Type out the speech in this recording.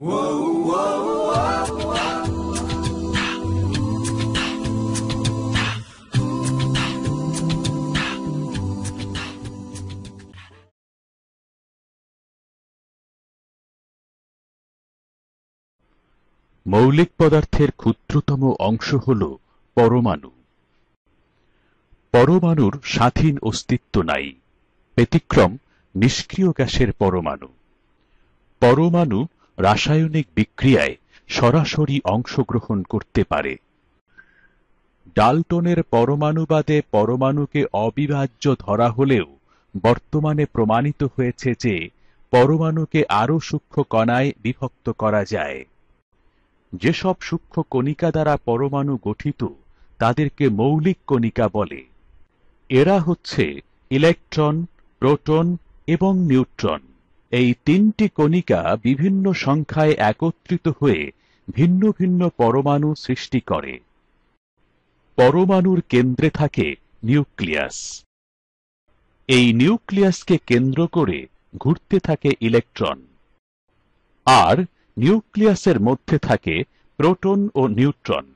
মৌলিক পদার্থের ক্ষুদ্রতম অংশ হল পরমাণু। পরমাণুর স্বাধীন অস্তিত্ব নাই, ব্যতিক্রম নিষ্ক্রিয় গ্যাসের পরমাণু। পরমাণু রাসায়নিক বিক্রিয়ায় সরাসরি অংশগ্রহণ করতে পারে। ডাল্টনের পরমাণুবাদে পরমাণুকে অবিভাজ্য ধরা হলেও বর্তমানে প্রমাণিত হয়েছে যে পরমাণুকে আরও সূক্ষ্ম কণায় বিভক্ত করা যায়। যেসব সূক্ষ্ম কণিকা দ্বারা পরমাণু গঠিত তাদেরকে মৌলিক কণিকা বলে। এরা হচ্ছে ইলেকট্রন, প্রোটন এবং নিউট্রন। এই তিনটি কণিকা বিভিন্ন সংখ্যায় একত্রিত হয়ে ভিন্ন ভিন্ন পরমাণু সৃষ্টি করে। পরমাণুর কেন্দ্রে থাকে নিউক্লিয়াস। এই নিউক্লিয়াসকে কেন্দ্র করে ঘুরতে থাকে ইলেকট্রন, আর নিউক্লিয়াসের মধ্যে থাকে প্রোটন ও নিউট্রন।